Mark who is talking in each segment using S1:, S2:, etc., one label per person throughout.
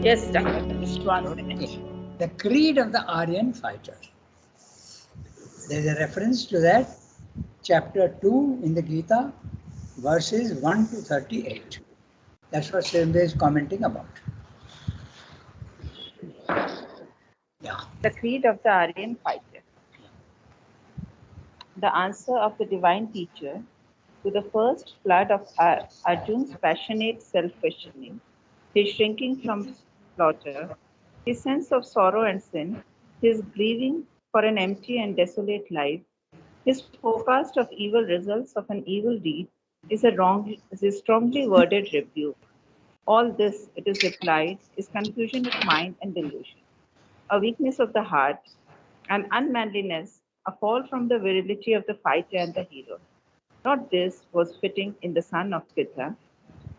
S1: Just just 1 minute.
S2: Okay. The creed of the Aryan fighter. There is a reference to that, chapter 2 in the Gita, verses 1 to 38. That's what Srinde is commenting about. Yeah.
S1: The creed of the Aryan fighter. The answer of the divine teacher to the first flood of Arjun's passionate self-questioning, his shrinking from slaughter, his sense of sorrow and sin, his grieving for an empty and desolate life, his forecast of evil results of an evil deed is a strongly worded rebuke. All this, it is replied, is confusion of mind and delusion, a weakness of the heart, an unmanliness, a fall from the virility of the fighter and the hero. Not this was fitting in the son of Gita.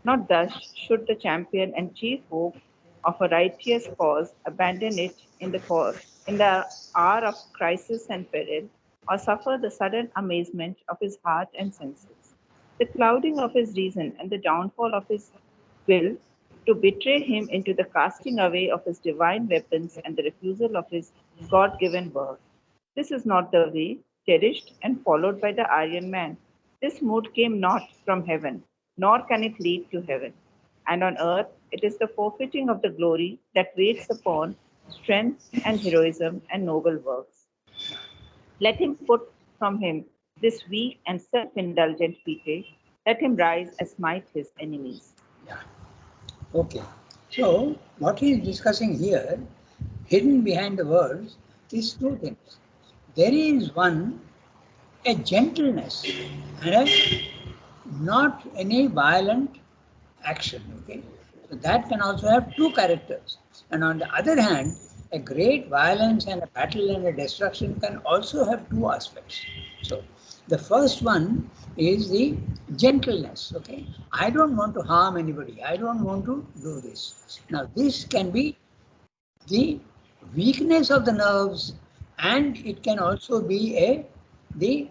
S1: Not thus should the champion and chief hope of a righteous cause abandon it in the hour of crisis and peril, or suffer the sudden amazement of his heart and senses, the clouding of his reason and the downfall of his will, to betray him into the casting away of his divine weapons and the refusal of his God given word. This is not the way cherished and followed by the Aryan man. This mood came not from heaven, nor can it lead to heaven. And on earth, it is the forfeiting of the glory that waits upon strength and heroism and noble works. Let him put from him this weak and self indulgent pity. Let him rise and smite his enemies.
S2: Yeah. Okay. So, what he is discussing here, hidden behind the words, is two things. There is one, a gentleness and a not any violent action. Okay, so that can also have two characters. And on the other hand, a great violence and a battle and a destruction can also have two aspects. So the first one is the gentleness. Okay, I don't want to harm anybody. I don't want to do this. Now this can be the weakness of the nerves, and it can also be the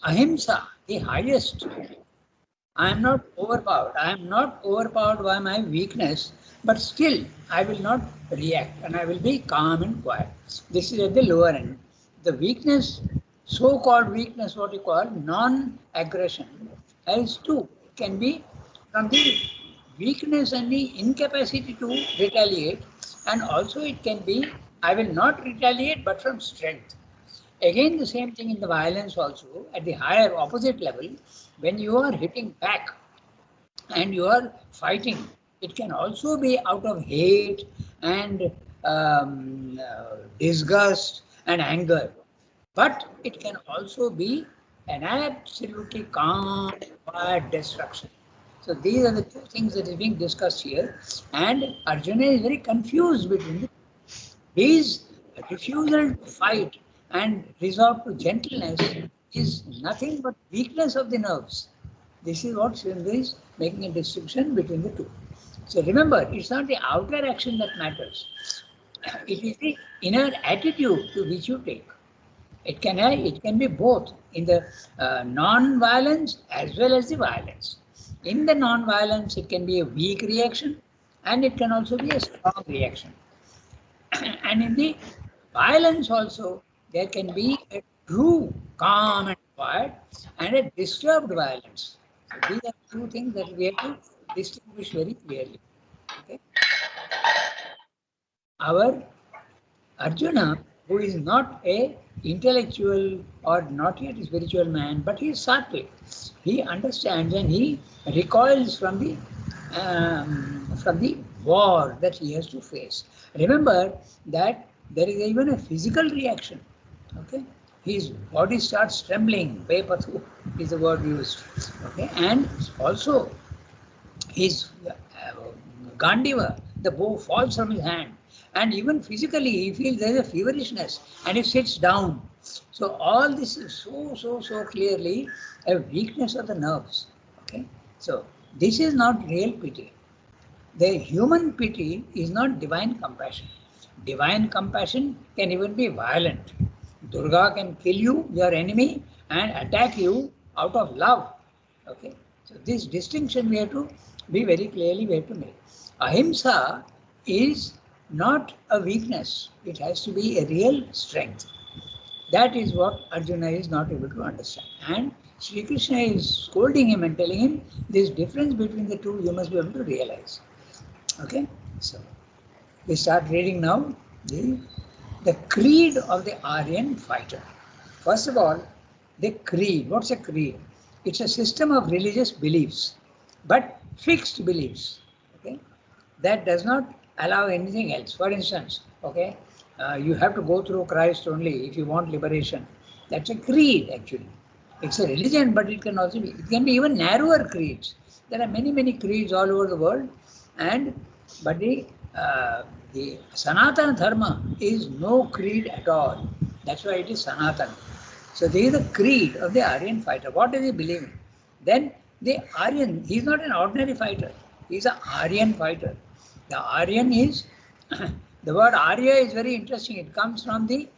S2: ahimsa, the highest. I am not overpowered. I am not overpowered by my weakness, but still I will not react and I will be calm and quiet. This is at the lower end. The weakness, so-called weakness, what you call non-aggression, has two. It can be from the weakness and the incapacity to retaliate, and also it can be I will not retaliate but from strength. Again, the same thing in the violence also, at the higher opposite level, when you are hitting back and you are fighting, it can also be out of hate and disgust and anger. But it can also be an absolutely calm, quiet destruction. So these are the two things that is being discussed here. And Arjuna is very confused between the his refusal to fight and resort to gentleness is nothing but weakness of the nerves. This is what Srinath is making a distinction between the two. So remember, it's not the outer action that matters. It is the inner attitude to which you take. It can be both in the non-violence as well as the violence. In the non-violence, it can be a weak reaction, and it can also be a strong reaction. And in the violence also, there can be a true calm and quiet and a disturbed violence. So these are two things that we have to distinguish very clearly. Okay? Our Arjuna, who is not a intellectual or not yet a spiritual man, but he is sattvic. He understands and he recoils from the war that he has to face. Remember that there is even a physical reaction. Okay, his body starts trembling. Vepathu is the word used. Okay, and also his Gandiva, the bow falls from his hand, and even physically he feels there is a feverishness and he sits down. So all this is so clearly a weakness of the nerves. Okay, so this is not real pity. The human pity is not divine compassion. Divine compassion can even be violent. Durga can kill you, your enemy, and attack you out of love. Okay, so this distinction we have to be very clearly we have to make. Ahimsa is not a weakness. It has to be a real strength. That is what Arjuna is not able to understand. And Sri Krishna is scolding him and telling him this difference between the two you must be able to realize. Okay? So we start reading now the creed of the Aryan fighter. First of all, the creed. What's a creed? It's a system of religious beliefs, but fixed beliefs. Okay? That does not allow anything else. For instance, okay, you have to go through Christ only if you want liberation. That's a creed actually. It's a religion, but it can also be. It can be even narrower creeds. There are many creeds all over the world, and but the Sanatana Dharma is no creed at all. That's why it is Sanatana. So this is the creed of the Aryan fighter. What does he believe in? Then the Aryan, he is not an ordinary fighter. He is an Aryan fighter. The Aryan is, the word Arya is very interesting. It comes from the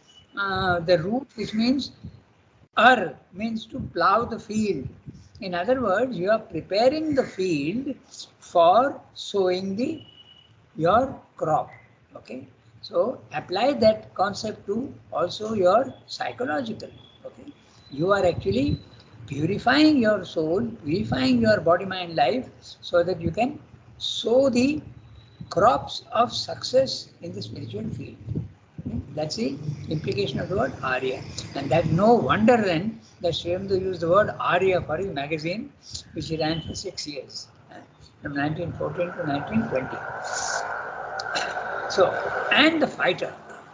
S2: root which means means to plow the field. In other words, you are preparing the field for sowing your crop. Okay, so apply that concept to also your psychological. Okay, you are actually purifying your soul, purifying your body, mind, life, so that you can sow the crops of success in the spiritual field. Okay? That's the implication of the word Arya. And that no wonder then that Sriramdu used the word Arya for his magazine, which he ran for 6 years, from 1914 to 1920. So, and the fighter.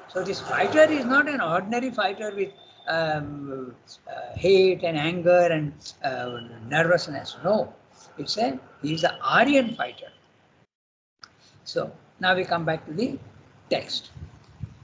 S2: So this fighter is not an ordinary fighter with hate and anger and nervousness. No, he's an Aryan fighter. So now we come back to the text.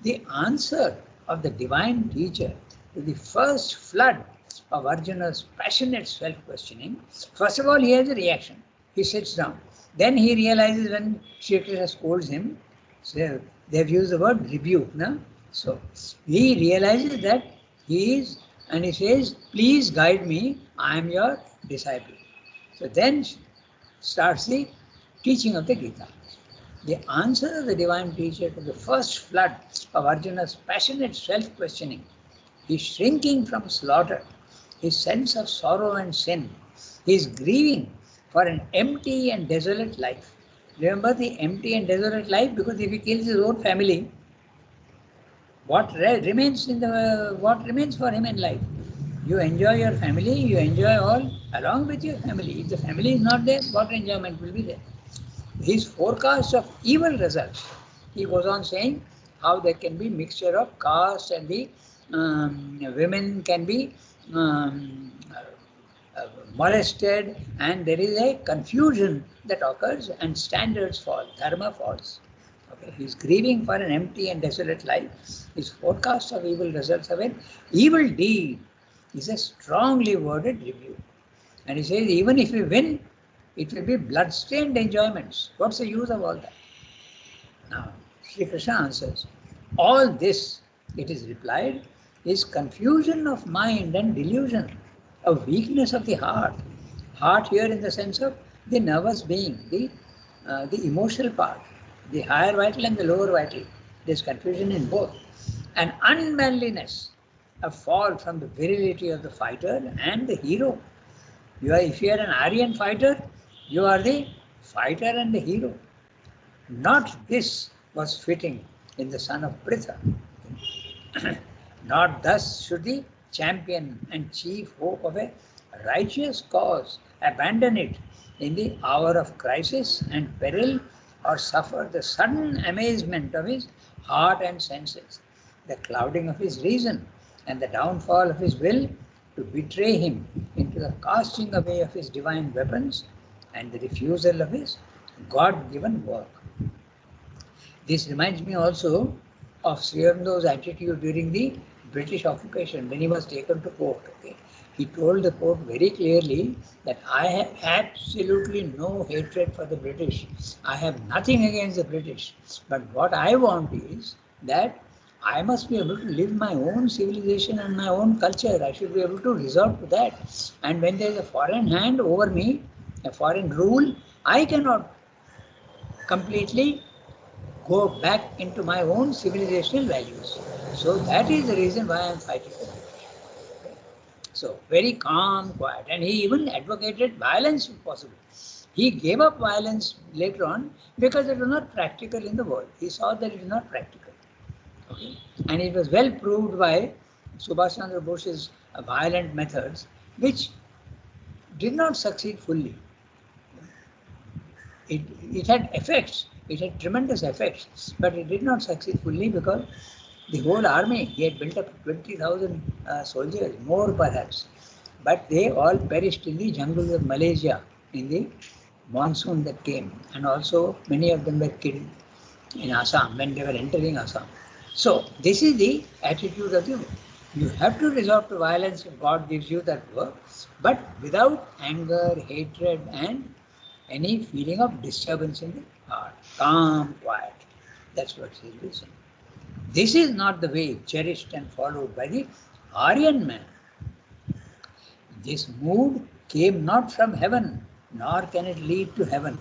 S2: The answer of the divine teacher to the first flood of Arjuna's passionate self-questioning, first of all, he has a reaction. He sits down. Then he realizes when Shri Krishna scolds him, so they have used the word rebuke. No? So he realizes that he is, and he says, please guide me, I am your disciple. So then starts the teaching of the Gita. The answer of the divine teacher to the first flood of Arjuna's passionate self-questioning, his shrinking from slaughter, his sense of sorrow and sin, his grieving for an empty and desolate life. Remember the empty and desolate life, because if he kills his own family, what remains for him in life? You enjoy your family, you enjoy all along with your family. If the family is not there, what enjoyment will be there? His forecast of evil results. He goes on saying how there can be mixture of caste and the women can be molested, and there is a confusion that occurs and standards fall, dharma falls. Okay. He is grieving for an empty and desolate life. His forecast of evil results of an evil deed is a strongly worded rebuke. And he says, even if we win, it will be blood-stained enjoyments. What's the use of all that? Now, Sri Krishna answers, all this, it is replied, is confusion of mind and delusion, a weakness of the heart. Heart here in the sense of the nervous being, the emotional part, the higher vital and the lower vital. There's confusion in both. And unmanliness, a fall from the virility of the fighter and the hero. If you are an Aryan fighter, you are the fighter and the hero. Not this was fitting in the son of Pritha. Not thus should the champion and chief hope of a righteous cause abandon it in the hour of crisis and peril, or suffer the sudden amazement of his heart and senses, the clouding of his reason, and the downfall of his will to betray him into the casting away of his divine weapons and the refusal of his God-given work. This reminds me also of Sri Aurobindo's attitude during the British occupation when he was taken to court. Okay? He told the court very clearly that I have absolutely no hatred for the British. I have nothing against the British. But what I want is that I must be able to live my own civilization and my own culture. I should be able to resort to that. And when there is a foreign hand over me, a foreign rule, I cannot completely go back into my own civilizational values. So that is the reason why I am fighting for it. So very calm, quiet, and he even advocated violence if possible. He gave up violence later on because it was not practical in the world. He saw that it is not practical. Okay? And it was well proved by Subhash Chandra Bose's violent methods, which did not succeed fully. It had effects, it had tremendous effects, but it did not succeed fully because the whole army, he had built up 20,000 soldiers, more perhaps, but they all perished in the jungles of Malaysia in the monsoon that came, and also many of them were killed in Assam when they were entering Assam. So this is the attitude of the you have to resort to violence if God gives you that work, but without anger, hatred, and any feeling of disturbance in the heart. Calm, quiet. That's what he is saying. This is not the way cherished and followed by the Aryan man. This mood came not from heaven, nor can it lead to heaven.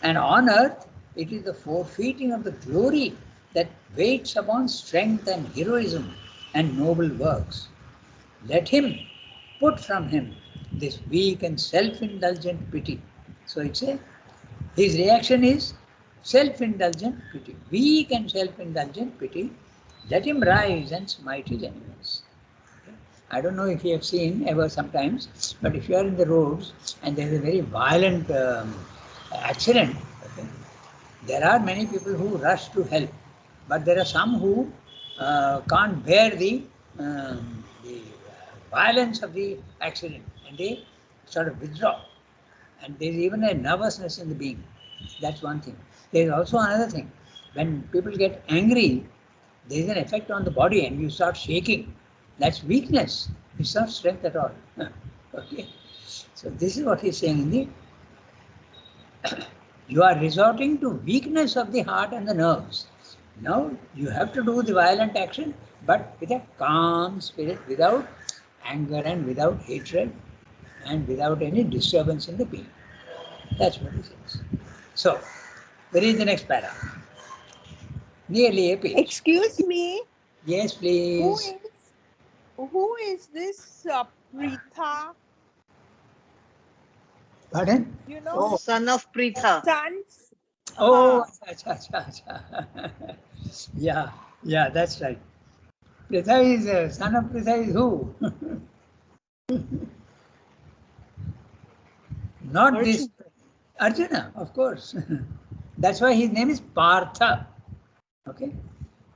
S2: And on earth, it is the forfeiting of the glory that waits upon strength and heroism and noble works. Let him put from him this weak and self-indulgent pity. So it's a his reaction is self-indulgent pity, weak and self-indulgent pity. Let him rise and smite his enemies. I don't know if you have seen ever sometimes, but if you are in the roads and there is a very violent accident, okay, there are many people who rush to help, but there are some who can't bear the violence of the accident and they sort of withdraw. And there is even a nervousness in the being. That's one thing. There is also another thing. When people get angry, there is an effect on the body and you start shaking. That's weakness. It's not strength at all. Okay. So this is what he's saying in the you are resorting to weakness of the heart and the nerves. Now you have to do the violent action, but with a calm spirit, without anger and without hatred and without any disturbance in the being. That's what he says. So, where is the next para? Nearly a page.
S3: Excuse me.
S2: Yes, please.
S3: Who is this Pritha?
S2: Pardon?
S3: You know,
S2: Oh,
S4: Son of Pritha.
S3: sons.
S2: oh, acha. Yeah, that's right. Pritha is, son of Pritha is who? Not this. Arjuna, of course. That's why his name is Partha. Okay?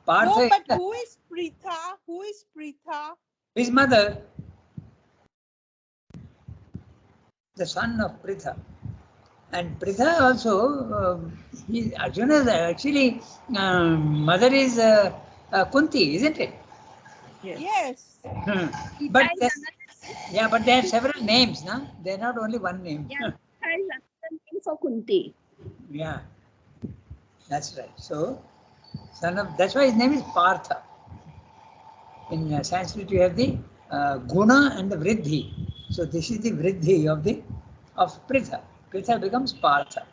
S2: Partha
S3: No,
S2: is
S3: but who is Pritha? Who is Pritha?
S2: his mother, the son of Pritha. And Pritha also, Arjuna's actually mother is Kunti, isn't it?
S3: Yes.
S2: But but they have several names, no? They're not only one name.
S5: Yeah, has another name for Kunti.
S2: Yeah, that's right. So, that's why his name is Partha. In Sanskrit, you have the guna and the vriddhi. So this is the vriddhi of Pritha. Pritha becomes Partha.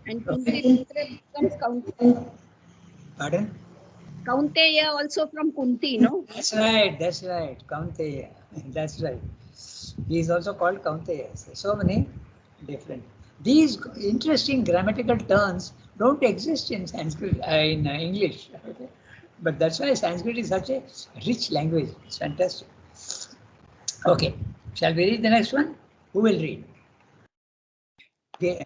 S5: And Kunti becomes Kaunteya.
S2: Pardon?
S5: Kaunteya also from Kunti, no?
S2: That's right. Kaunteya. That's right. He is also called Kaunteya. So many different. These interesting grammatical turns don't exist in Sanskrit, in English. Okay? But that's why Sanskrit is such a rich language. It's fantastic. Okay. Shall we read the next one? Who will read? Okay,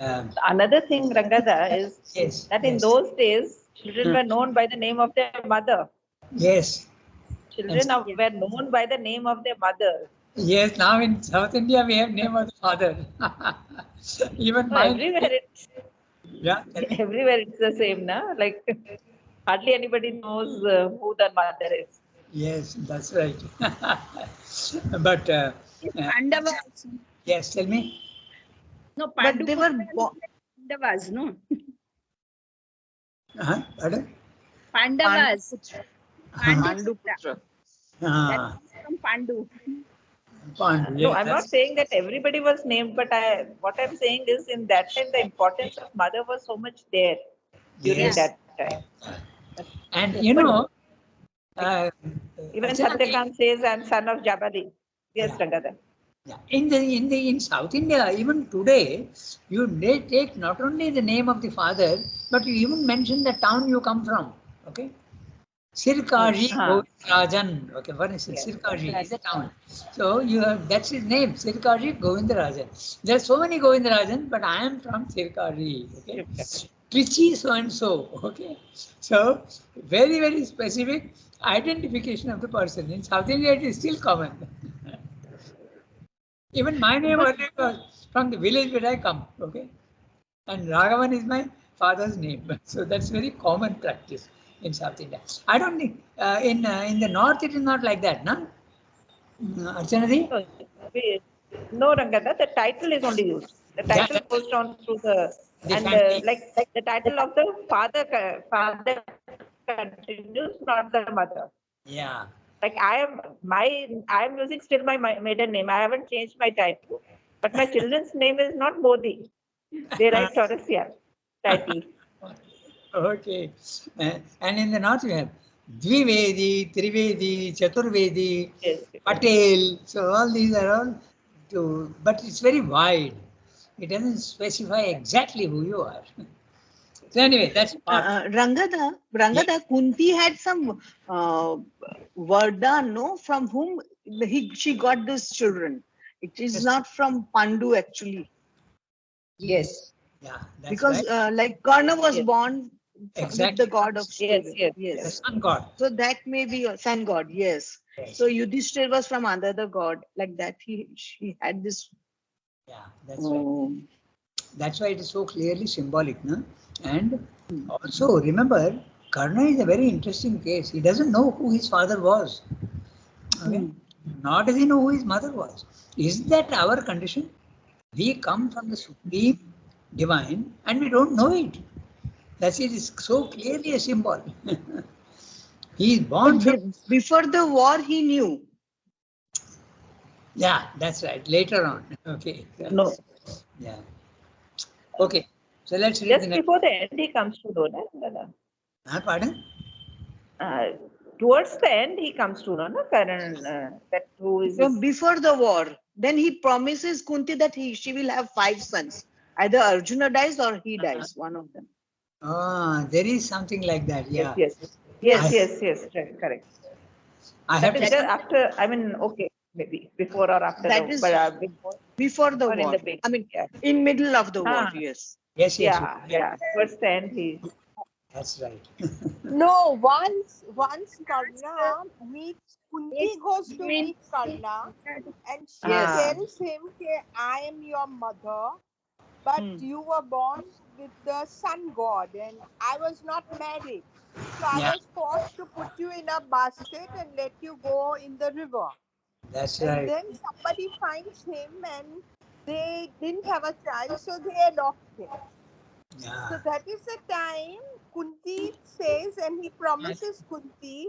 S1: Another thing, Rangada, is that in those days, children were known by the name of their mother.
S2: Yes.
S1: Children were known by the name of their mother.
S2: Yes, now in South India we have name of the father. Even mine.
S1: Everywhere it's the same, na? Like hardly anybody knows who the mother is.
S2: Yes, that's right. But
S5: Pandava.
S2: yes, tell me.
S5: No,
S4: But they were
S5: Pandavas, no?
S2: Pardon?
S5: Pandavas.
S4: Panduputra.
S5: That is from Pandu.
S1: No, I'm not saying that everybody was named, but what I'm saying is in that time the importance of mother was so much there. during
S2: Yes.
S1: that time.
S2: And
S1: But
S2: uh,
S1: even
S2: Archana,
S1: Satyakant says, "I'm son of Jabali." Yes,
S2: yeah,
S1: Rangadhar.
S2: yeah. In South India, even today, you may take not only the name of the father, but you even mention the town you come from. Okay. Sirkaji
S1: Huh.
S2: Govindarajan. Okay, what is it?
S1: Yes,
S2: Sirkaji is a
S1: exactly.
S2: town. So you have that's his name, Sirkaji Govindarajan. There are so many Govindarajan, but I am from Sirkaji. Okay, Trichy so and so. Okay, so very very specific identification of the person. In South India, it is still common. Even my name
S1: But
S2: earlier was from the village where I come. Okay, and Raghavan is my father's name. So that's very common practice in South India. I don't think in the north it is not like that, no? Archana ji?
S1: no, no, Rangadhar, the title is only used. The
S2: Yeah,
S1: title goes down through
S2: the
S1: and
S2: family.
S1: like the title of the father continues, not the mother.
S2: Yeah,
S1: Like I am using still my maiden name. I haven't changed my title, but my children's name is not Modi. They write Taurasian title.
S2: okay. And in the north you have Dvivedi, Trivedi, Chaturvedi,
S1: Yes, yes.
S2: Patel. So all these are all but it's very wide. It doesn't specify exactly who you are. So anyway, that's part. Yeah.
S4: Rangada, Kunti had some Varda, no, from whom she got these children. It is
S2: Yes.
S4: not from Pandu actually,
S1: Yes,
S2: Yeah, that's
S4: because
S2: right.
S4: like Karna was
S1: yes,
S4: born with the
S2: Exactly.
S4: god of
S1: yes,
S4: steel.
S1: yes,
S2: The
S1: yes.
S4: Yes,
S2: sun god.
S4: so that may be a sun god. Yes, so
S2: Yes.
S4: Yudhishthir was from another god, like that. She had this.
S2: Yeah, that's right.
S4: Um,
S2: That's why it is so clearly symbolic, no? And also remember, Karna is a very interesting case. He doesn't know who his father was. Okay?
S4: hmm.
S2: Nor does he know who his mother was. Is that our condition? We come from the supreme divine and we don't know it. That's it is so clearly a symbol. He is born
S4: But
S2: from.
S4: before the war, he knew.
S2: Yeah, that's right. Later on. Okay.
S1: No,
S2: Yeah. Okay. So let's read the
S1: just
S2: next.
S1: before the end, he comes to know that.
S2: Pardon?
S1: Uh, Towards the end, he comes to know, no, Karan, that who is
S4: No,
S1: his.
S4: before the war, then he promises Kunti that she will have 5 sons. Either Arjuna dies or he dies, one of them.
S2: There is something like that.
S1: Yes,
S2: Yeah.
S1: yes, yes,
S2: I
S4: Yes,
S1: yes, yes, right, correct.
S2: I
S1: That
S2: have
S1: is
S2: to
S4: that
S1: just
S2: say.
S4: is
S1: after, I mean, okay, maybe before or after
S4: that
S1: the, but
S4: is
S1: before
S4: before the
S1: or in
S4: war.
S1: the beginning.
S4: I mean,
S1: Yeah.
S4: in middle of the war.
S1: Ah,
S4: Yes.
S2: Yes, yes, yes.
S1: yeah, yeah. Towards the end, he.
S2: That's right.
S3: No, once Karna meets Kunti goes to meet Karna and she
S4: Yes.
S1: Ah,
S3: tells him, "Okay, I am your mother, but
S4: Hmm.
S3: you were born with the sun god and I was not married. So I
S2: Yeah,
S3: was forced to put you in a basket and let you go in the river."
S2: that's
S3: And
S2: right.
S3: then somebody finds him and they didn't have a child, so they adopt him.
S2: Yeah,
S3: So that is the time Kunti says, and he promises Kunti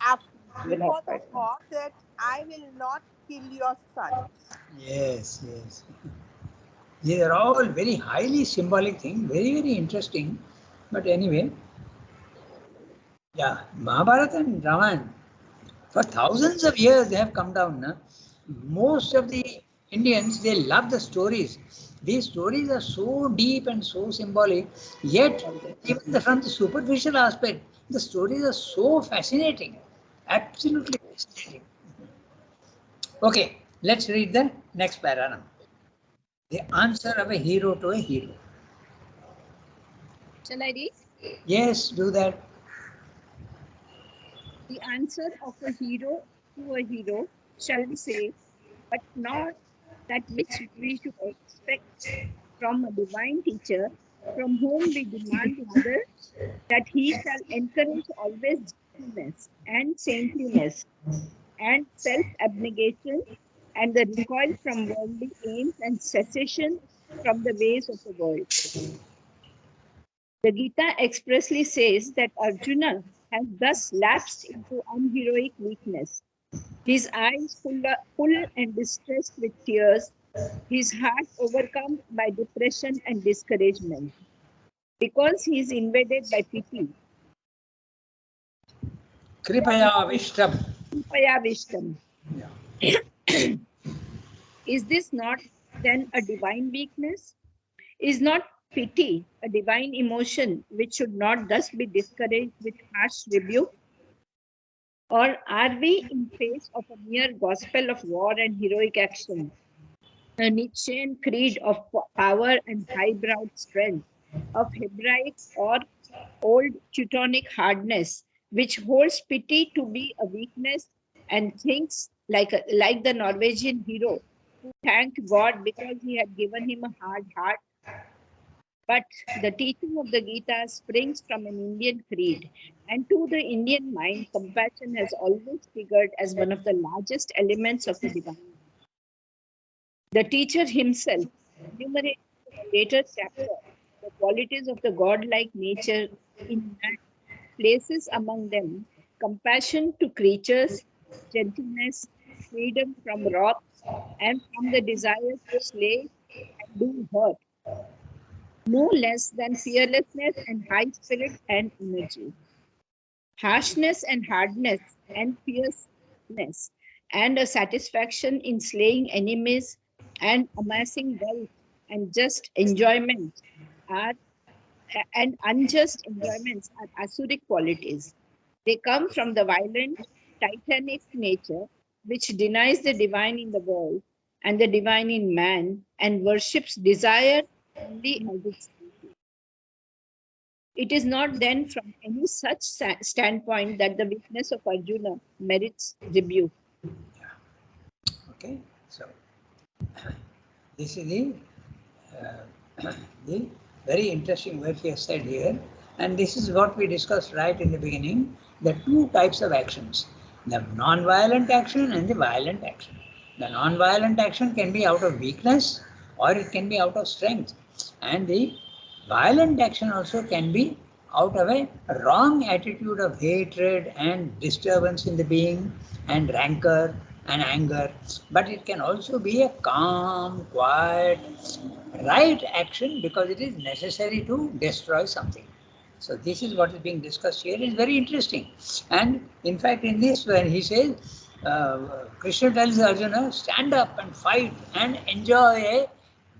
S3: after,
S1: will have
S3: before the
S1: fight.
S3: war that I will not kill your sons.
S2: yes, yes. These are all very highly symbolic things, very, very interesting. But anyway, yeah, Mahabharata and Ramayana, for thousands of years they have come down. Na? Most of the Indians, they love the stories. These stories are so deep and so symbolic, yet, even from the superficial aspect, the stories are so fascinating. Absolutely fascinating. Okay, let's read the next para now. The answer of a hero to a hero.
S5: Shall I read?
S2: Yes, do that.
S5: The answer of a hero to a hero, shall we say, but not that which we should expect from a divine teacher, from whom we demand rather that he shall encourage always gentleness and saintliness and self abnegation and the recoil from worldly aims and cessation from the ways of the world. The Gita expressly says that Arjuna has thus lapsed into unheroic weakness, his eyes full and distressed with tears, his heart overcome by depression and discouragement. because he is invaded by pity.
S2: Kripaya Vishtam.
S5: Kripaya Vishtam.
S2: Yeah.
S5: Is this not then a divine weakness? Is not pity a divine emotion which should not thus be discouraged with harsh rebuke? Or are we in face of a mere gospel of war and heroic action, a Nietzschean creed of power and high-browed strength, of Hebraic or old Teutonic hardness, which holds pity to be a weakness and thinks like the Norwegian hero who thanked God because he had given him a hard heart? But the teaching of the Gita springs from an Indian creed, and to the Indian mind, compassion has always figured as one of the largest elements of the divine. The teacher himself enumerates in a later chapter the qualities of the godlike nature in man, places among them compassion to creatures, gentleness, freedom from wrath, and from the desire to slay and do hurt, no less than fearlessness and high spirit and energy, harshness and hardness and fierceness, and a satisfaction in slaying enemies and amassing wealth and just enjoyment are and unjust enjoyments are asuric qualities. They come from the violent, titanic nature which denies the divine in the world and the divine in man and worships desire only as its duty. It is not then from any such standpoint that the weakness of Arjuna merits rebuke.
S2: Okay, so this is the very interesting word he has said here, and this is what we discussed right in the beginning, the two types of actions, the non-violent action and the violent action. The non-violent action can be out of weakness or it can be out of strength, and the violent action also can be out of a wrong attitude of hatred and disturbance in the being and rancor and anger, but it can also be a calm, quiet, right action because it is necessary to destroy something. So this is what is being discussed here. It's very interesting. And in fact, in this, when he says, Krishna tells Arjuna, stand up and fight and enjoy a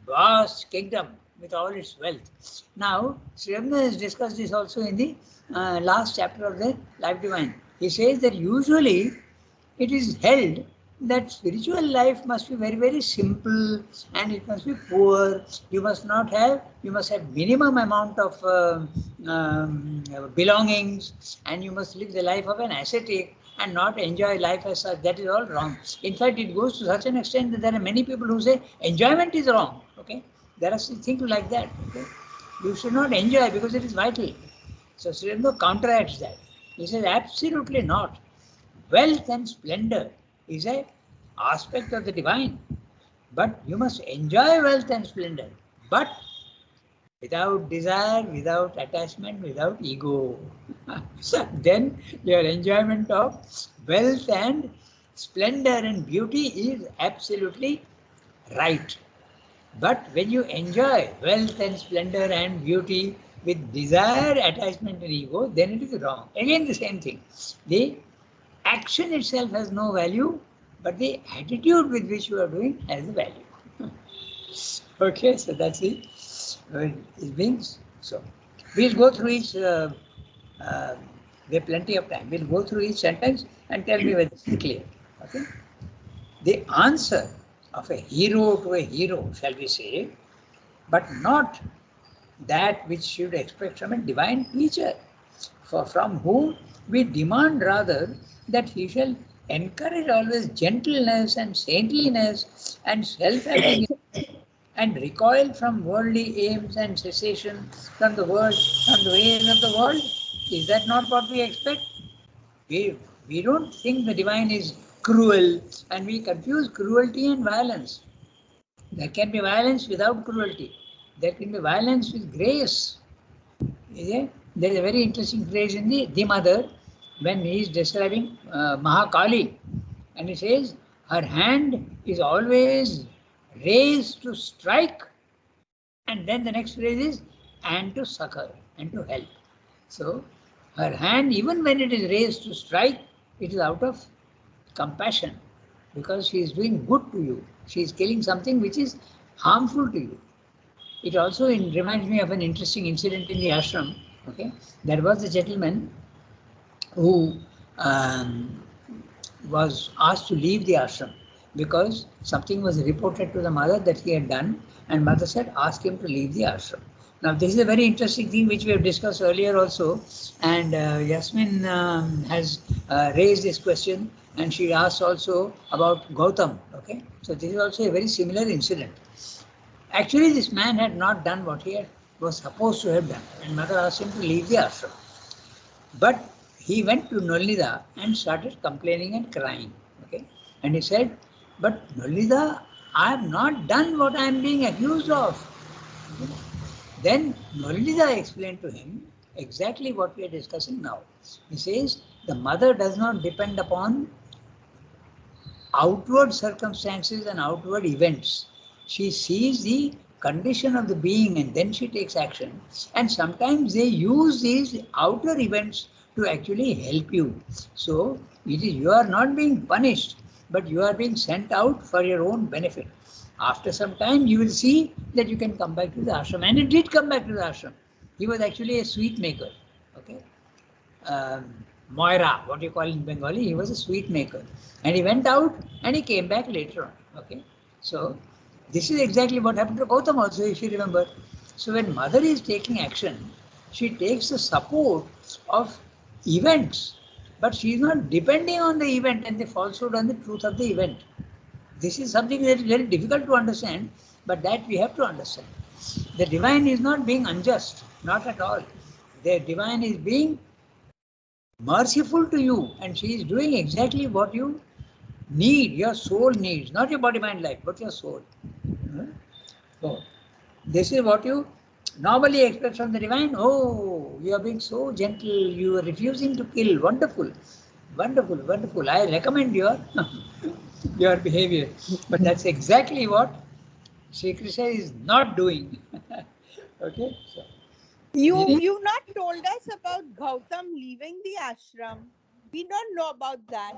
S2: vast kingdom with all its wealth. Now, Sri Aurobindo has discussed this also in the last chapter of the Life Divine. He says that usually it is held that spiritual life must be very, very simple and it must be poor. You must not have, you must have minimum amount of belongings, and you must live the life of an ascetic and not enjoy life as such. That is all wrong. In fact, it goes to such an extent that there are many people who say enjoyment is wrong. Okay, there are things like that. Okay, you should not enjoy because it is vital. So Sri Aurobindo counteracts that. He says absolutely not. Wealth and splendor is a aspect of the divine, but you must enjoy wealth and splendor, but without desire, without attachment, without ego. So then your enjoyment of wealth and splendor and beauty is absolutely right. But when you enjoy wealth and splendor and beauty with desire, attachment, and ego, then it is wrong. Again, the same thing. The action itself has no value, but the attitude with which you are doing has a value. Okay, so that's it. It means so. We'll go through each. We have plenty of time. We'll go through each sentence and tell me whether it's clear. Okay. The answer of a hero to a hero, shall we say, but not that which should expect from a divine teacher, for from whom we demand rather that he shall encourage always gentleness and saintliness and self-abnegation and recoil from worldly aims and cessation from the world, from the ways of the world. Is that not what we expect? We don't think the divine is cruel, and we confuse cruelty and violence. There can be violence without cruelty. There can be violence with grace. There is a very interesting phrase in the Mother when he is describing Mahakali, and he says her hand is always raised to strike, and then the next phrase is and to succor and to help. So her hand, even when it is raised to strike, it is out of compassion, because she is doing good to you. She is killing something which is harmful to you. It also reminds me of an interesting incident in the ashram. Okay, there was a gentleman who was asked to leave the ashram because something was reported to the mother that he had done, and mother said, ask him to leave the ashram. Now, this is a very interesting thing which we have discussed earlier also, and Yasmin has raised this question, and she asked also about Gautam. Okay, so this is also a very similar incident. Actually, this man had not done what was supposed to have done, and mother asked him to leave the ashram. But he went to Nolida and started complaining and crying. Okay, and he said, "But Nolida, I have not done what I am being accused of." Okay? Then Nolida explained to him exactly what we are discussing now. He says the mother does not depend upon outward circumstances and outward events. She sees the condition of the being and then she takes action. And sometimes they use these outer events to actually help you. So it is, you are not being punished, but you are being sent out for your own benefit. After some time, you will see that you can come back to the ashram. And it did come back to the ashram. He was actually a sweet maker. Okay. Moira, what you call in Bengali, he was a sweet maker. And he went out and he came back later on. Okay. So this is exactly what happened to Gautam also, if you remember. So when mother is taking action, she takes the support of events, but she is not depending on the event and the falsehood and the truth of the event. This is something that is very difficult to understand, but that we have to understand. The divine is not being unjust, not at all. The divine is being merciful to you, and she is doing exactly what you need, your soul needs, not your body, mind, life, but your soul. So, this is what you normally expect from the divine. Oh, you are being so gentle, you are refusing to kill. Wonderful, wonderful, wonderful. I recommend your your behavior. But that's exactly what Sri Krishna is not doing. Okay, so
S3: You not told us about Gautam leaving the ashram. We don't know about that.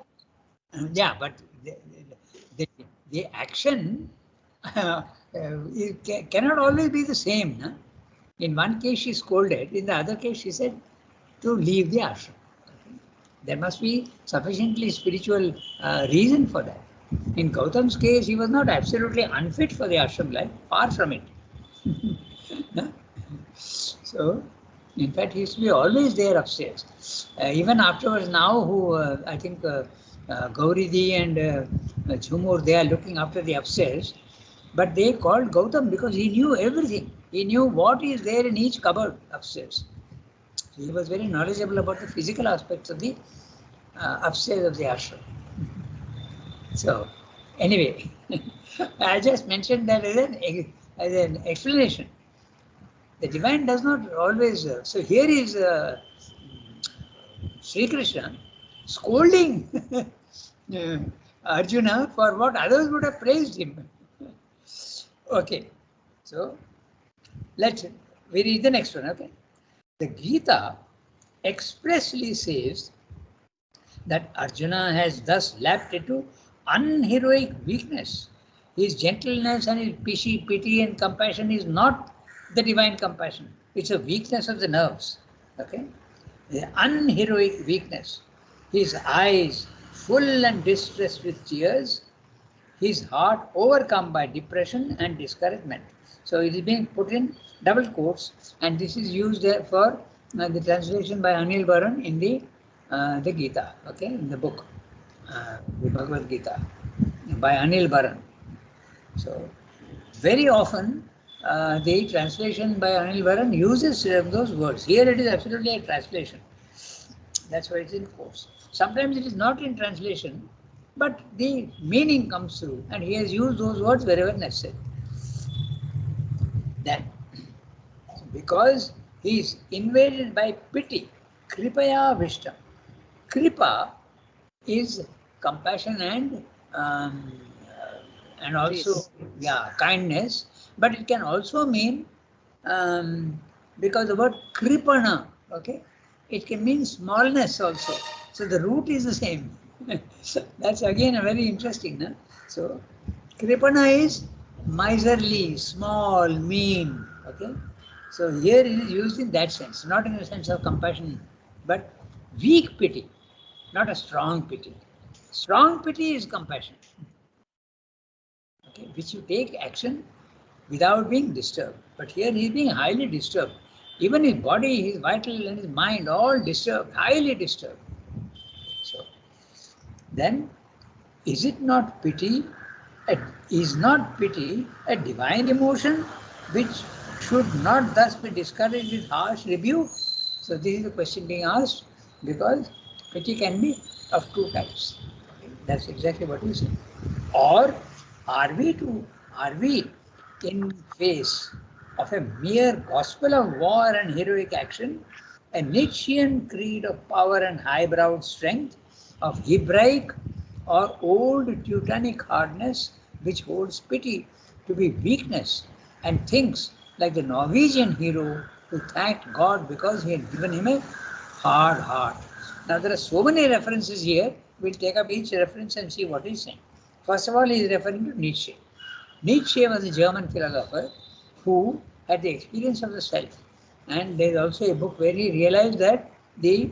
S2: yeah, but the, the action it cannot always be the same. No? In one case, she scolded. In the other case, she said to leave the ashram. Okay? There must be sufficiently spiritual reason for that. In Gautam's case, he was not absolutely unfit for the ashram life. Far from it. No? So, in fact, he used to be always there upstairs. Even afterwards, now, who I think Gauridi and Jhumur, they are looking after the upstairs. But they called Gautam because he knew everything. He knew what is there in each cupboard upstairs. So he was very knowledgeable about the physical aspects of the upstairs of the ashram. So, anyway, I just mentioned that as an explanation. The divine does not always. So here is Sri Krishna scolding Arjuna for what others would have praised him. Okay, so we read the next one. Okay, the Gita expressly says that Arjuna has thus lapsed into unheroic weakness. His gentleness and his pity and compassion is not the divine compassion. It's a weakness of the nerves. Okay, the unheroic weakness. His eyes full and distressed with tears, his heart overcome by depression and discouragement. So it is being put in double quotes, and this is used for the translation by Anil Baran in the Gita, okay, in the book, the Bhagavad Gita by Anil Baran. So very often the translation by Anil Baran uses those words. Here it is absolutely a translation. That's why it's in quotes. Sometimes it is not in translation, but the meaning comes through, and he has used those words wherever necessary. Then, because he is invaded by pity, kripaya vishtam. Kripa is compassion and also kindness, but it can also mean because the word kripana, okay, it can mean smallness also. So the root is the same. That's again a very interesting. No? So kripana is miserly, small, mean. Okay. So here it is used in that sense, not in the sense of compassion, but weak pity, not a strong pity. Strong pity is compassion, okay, which you take action without being disturbed. But here he is being highly disturbed. Even his body, his vital and his mind all disturbed, highly disturbed. So then is it not pity? Is not pity a divine emotion which should not thus be discouraged with harsh rebuke? So this is the question being asked, because pity can be of two types. Okay, that's exactly what you say. Or are we to are we in face of a mere gospel of war and heroic action, a Nietzschean creed of power and highbrowed strength, of Hebraic or old Teutonic hardness, which holds pity to be weakness and thinks like the Norwegian hero who thanked God because he had given him a hard heart. Now there are so many references here. We'll take up each reference and see what he's saying. First of all, he is referring to Nietzsche. Nietzsche was a German philosopher who had the experience of the self. And there is also a book where he realized that the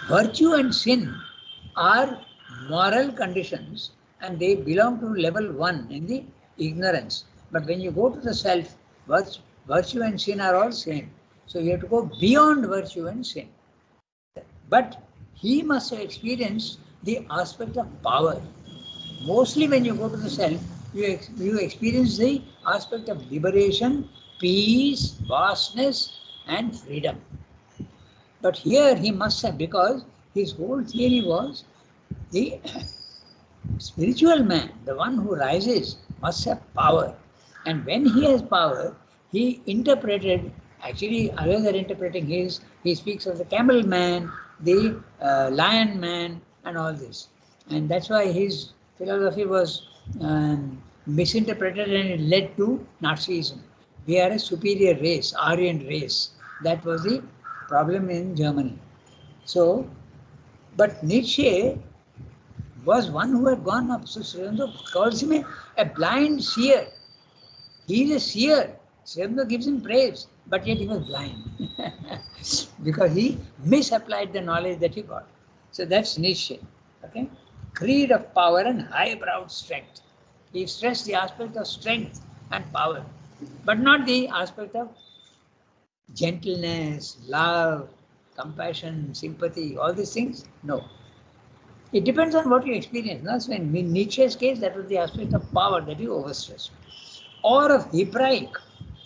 S2: virtue and sin are moral conditions and they belong to level 1 in the ignorance. But when you go to the self, virtue and sin are all same. So you have to go beyond virtue and sin. But he must have experienced the aspect of power. Mostly when you go to the self, you experience the aspect of liberation, peace, vastness, and freedom. But here he must have, because his whole theory was the spiritual man, the one who rises, must have power. And when he has power, he interpreted, actually, others are interpreting he speaks of the camel man, the lion man, and all this. And that's why his philosophy was misinterpreted and it led to Nazism. We are a superior race, Aryan race. That was the problem in Germany. So, but Nietzsche was one who had gone up. So Sri Aurobindo calls him a blind seer. He is a seer. Sri Aurobindo gives him praise, but yet he was blind because he misapplied the knowledge that he got. So that's Nietzsche. Okay, creed of power and highbrowed strength. He stressed the aspect of strength and power, but not the aspect of gentleness, love, compassion, sympathy, all these things. No. It depends on what you experience. No? So in Nietzsche's case, that was the aspect of power that you overstressed. Or of Hebraic.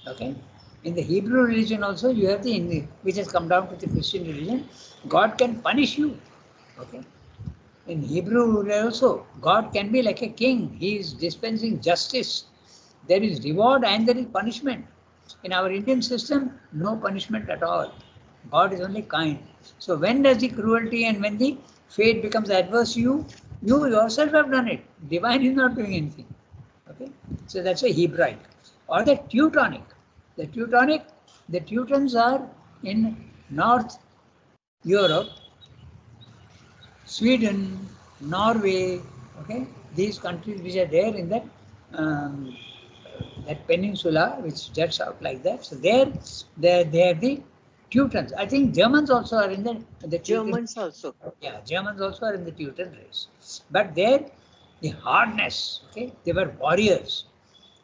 S2: Okay? In the Hebrew religion also, you have which has come down to the Christian religion, God can punish you. Okay? In Hebrew also, God can be like a king. He is dispensing justice. There is reward and there is punishment. In our Indian system, no punishment at all. God is only kind. So when does the cruelty and when the fate becomes adverse to you, you yourself have done it. Divine is not doing anything. Okay? So that's a Hebraic. Or the Teutonic. The Teutons are in North Europe, Sweden, Norway, okay, these countries which are there in um, that peninsula which juts out like that. So they are the Teutons. I think Germans also are in the Teuton.
S4: Germans also.
S2: Yeah, Germans also are in the Teuton race. But there, the hardness, okay, they were warriors.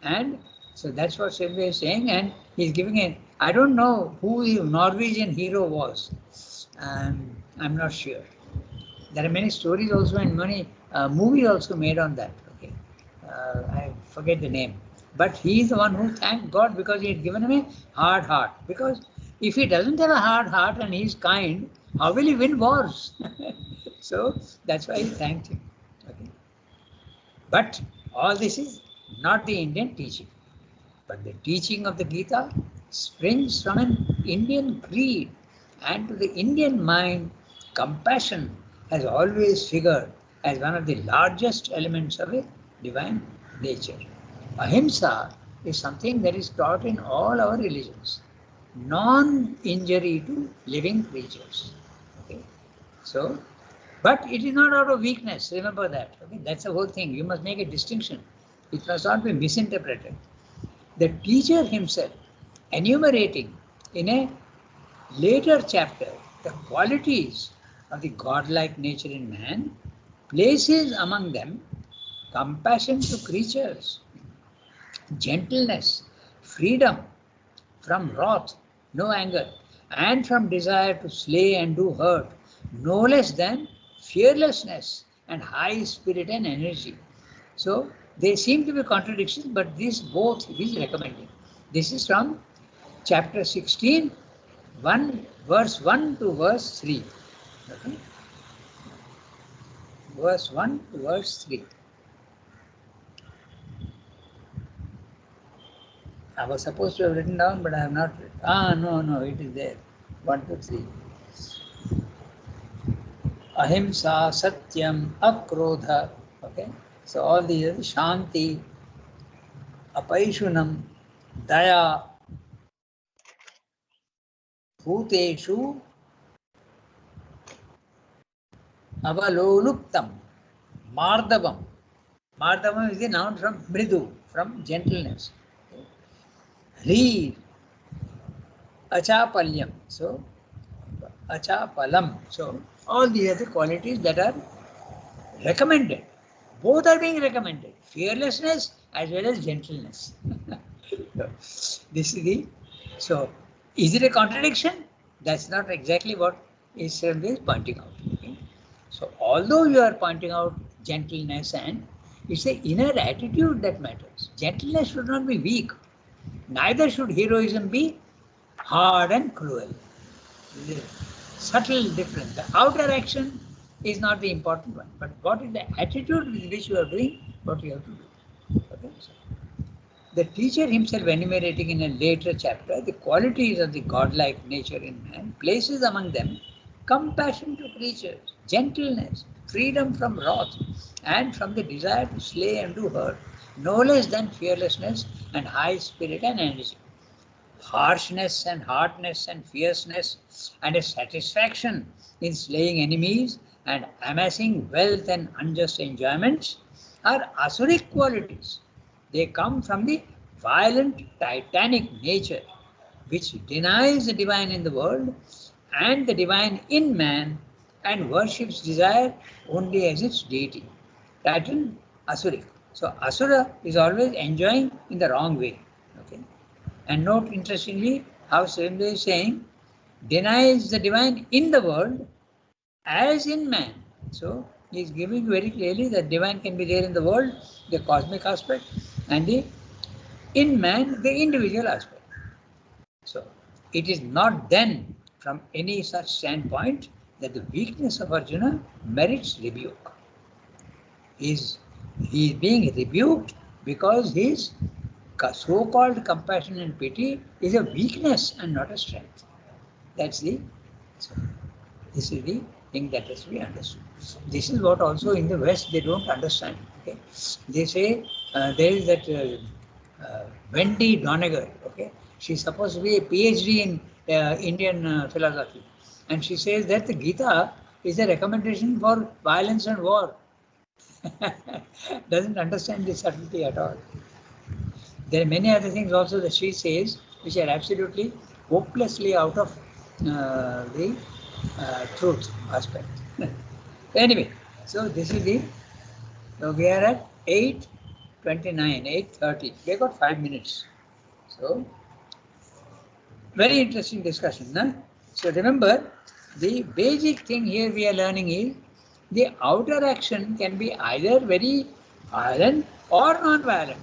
S2: And so that's what Sylvia is saying. And he's giving I don't know who the Norwegian hero was. I'm not sure. There are many stories also and many movies also made on that. Okay, I forget the name, but he is the one who thanked God because he had given him a hard heart. Because if he doesn't have a hard heart and he is kind, how will he win wars? So that's why he thanked him. Okay, but all this is not the Indian teaching, but the teaching of the Gita springs from an Indian creed, and to the Indian mind, compassion has always figured as one of the largest elements of a divine nature. Ahimsa is something that is taught in all our religions. non-injury to living creatures. Okay? So, but it is not out of weakness, remember that. Okay? That's the whole thing. You must make a distinction. It must not be misinterpreted. The teacher himself, enumerating in a later chapter the qualities of the godlike nature in man, places among them compassion to creatures, gentleness, freedom from wrath, no anger, and from desire to slay and do hurt, no less than fearlessness and high spirit and energy. So they seem to be contradictions, but these both he is recommending. This is from chapter 16, verse 1 to verse 3. Okay? Verse 1 to verse 3. I was supposed to have written down, but I have not written. No, it is there. 1 to 3. Ahimsa, Satyam, Akrodha. Okay. So all these are the Shanti, Apaishunam, Daya, Bhuteshu, Avaloluptam, Mardavam. Mardavam is the noun from Mridu, from gentleness. Hri, Achapalyam. So, Achapalam. So, all these are the qualities that are recommended. Both are being recommended. Fearlessness as well as gentleness. So, this is the. So, is it a contradiction? That's not exactly what Israel is pointing out. Okay? So, although you are pointing out gentleness, and it's the inner attitude that matters. Gentleness should not be weak. Neither should heroism be hard and cruel. Subtle difference. The outer action is not the important one, but what is the attitude with which you are doing what you have to do. Okay? So, the teacher himself enumerating in a later chapter the qualities of the godlike nature in man, places among them compassion to creatures, gentleness, freedom from wrath, and from the desire to slay and do hurt, no less than fearlessness and high spirit and energy. Harshness and hardness and fierceness and a satisfaction in slaying enemies and amassing wealth and unjust enjoyments are asuric qualities. They come from the violent titanic nature which denies the divine in the world and the divine in man and worships desire only as its deity. Titan asuric. So asura is always enjoying in the wrong way. Okay. And note interestingly how Surendra is saying denies the divine in the world as in man. So he is giving very clearly that divine can be there in the world, the cosmic aspect, and the in man, the individual aspect. So it is not then from any such standpoint that the weakness of Arjuna merits rebuke. He is being rebuked because his so-called compassion and pity is a weakness and not a strength. That's the. So this is the thing that has to be understood. This is what also in the West they don't understand. Okay, they say there is that Wendy Doniger. Okay, she's supposed to be a PhD in Indian philosophy, and she says that the Gita is a recommendation for violence and war. Doesn't understand the subtlety at all. There are many other things also that she says which are absolutely hopelessly out of the truth aspect. Anyway, so this is the. So we are at 8:29, 8:30. We got 5 minutes. So very interesting discussion. Nah? So remember, the basic thing here we are learning is the outer action can be either very violent or non-violent,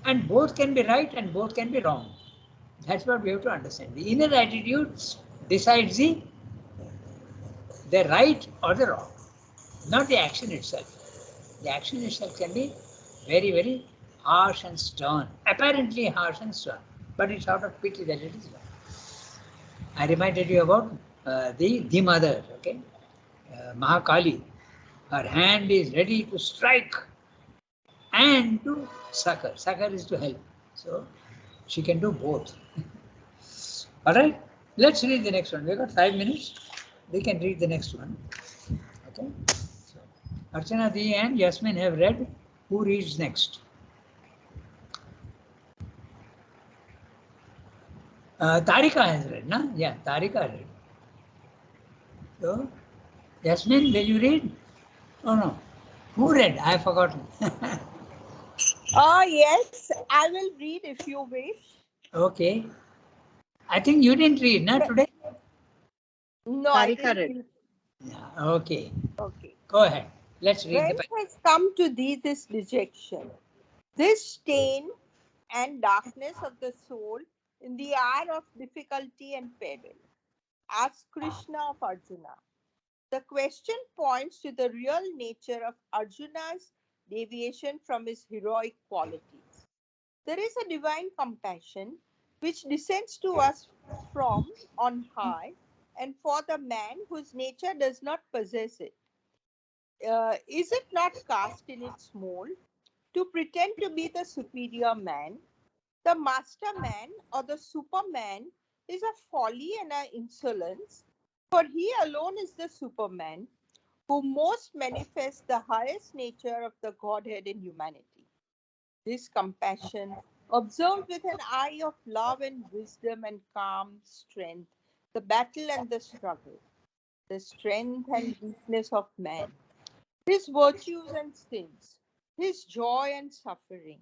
S2: and both can be right and both can be wrong. That's what we have to understand. The inner attitude decides the right or the wrong, not the action itself. The action itself can be very, very harsh and stern, apparently harsh and stern, but it's out of pity that it is wrong. I reminded you about the mother, okay, Mahakali. Her hand is ready to strike and to succor. Succor is to help. So she can do both. All right, let's read the next one. We've got 5 minutes. We can read the next one. Okay. So, Archana Di and Yasmin have read. Who reads next? Tarika has read, no? Yeah, Tarika read. So, Yasmin, will you read? Oh no. Who read? I have forgotten.
S3: Yes, I will read if you wish.
S2: Okay. I think you didn't read, not today?
S3: No, I
S4: Tarika
S3: didn't
S4: read.
S3: read.
S2: Yeah, okay.
S3: Okay.
S2: Go ahead. Let's read the
S3: Whence has come to thee this dejection, this stain and darkness of the soul in the hour of difficulty and peril? Asked Krishna of Arjuna. The question points to the real nature of Arjuna's deviation from his heroic qualities. There is a divine compassion which descends to us from on high and for the man whose nature does not possess it. Is it not cast in its mold to pretend to be the superior man? The master man or the superman is a folly and an insolence, for he alone is the superman who most manifests the highest nature of the Godhead in humanity. This compassion, observed with an eye of love and wisdom and calm strength, the battle and the struggle, the strength and weakness of man, his virtues and sins, his joy and suffering,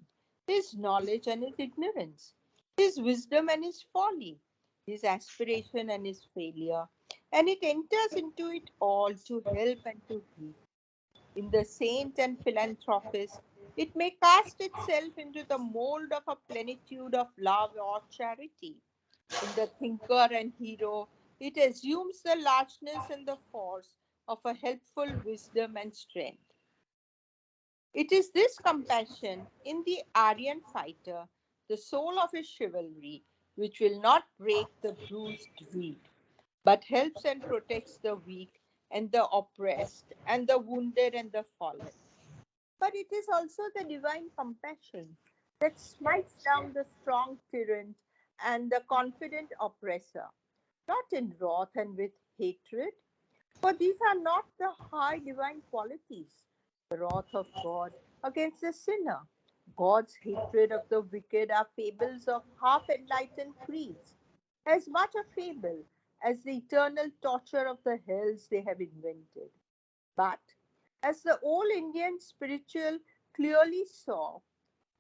S3: his knowledge and his ignorance, his wisdom and his folly, his aspiration and his failure, and it enters into it all to help and to heal. In the saint and philanthropist, it may cast itself into the mold of a plenitude of love or charity. In the thinker and hero, it assumes the largeness and the force of a helpful wisdom and strength. It is this compassion in the Aryan fighter, the soul of his chivalry, which will not break the bruised reed, but helps and protects the weak and the oppressed and the wounded and the fallen. But it is also the divine compassion that smites down the strong tyrant and the confident oppressor, not in wrath and with hatred, for these are not the high divine qualities. The wrath of God against the sinner, God's hatred of the wicked are fables of half enlightened creeds, as much a fable as the eternal torture of the hells they have invented. But as the old Indian spiritual clearly saw,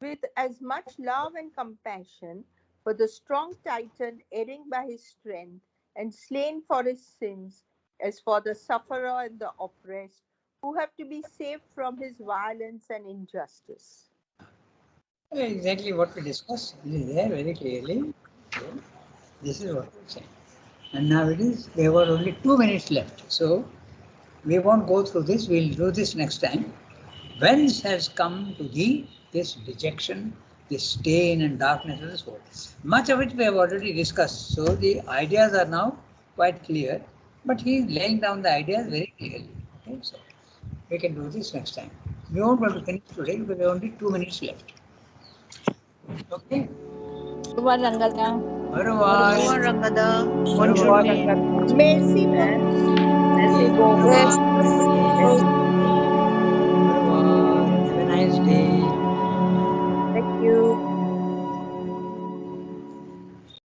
S3: with as much love and compassion for the strong Titan erring by his strength and slain for his sins, as for the sufferer and the oppressed who have to be saved from his violence and injustice.
S2: exactly what we discussed. It is there very clearly. So, this is what we're saying. And now it is, there were only 2 minutes left. So we won't go through this. We'll do this next time. Whence has come to thee this dejection, this stain and darkness of the soul? Much of it we have already discussed. So the ideas are now quite clear. But he is laying down the ideas very clearly. Okay, so we can do this next time. We won't be able to finish today because there are only 2 minutes left. Okay.
S5: Over Rangada.
S2: Otherwise,
S4: Over Rangada.
S2: otherwise,
S4: Bonjourne.
S3: Merci beaucoup.
S4: Merci
S2: otherwise,
S4: beaucoup.
S2: have a nice day.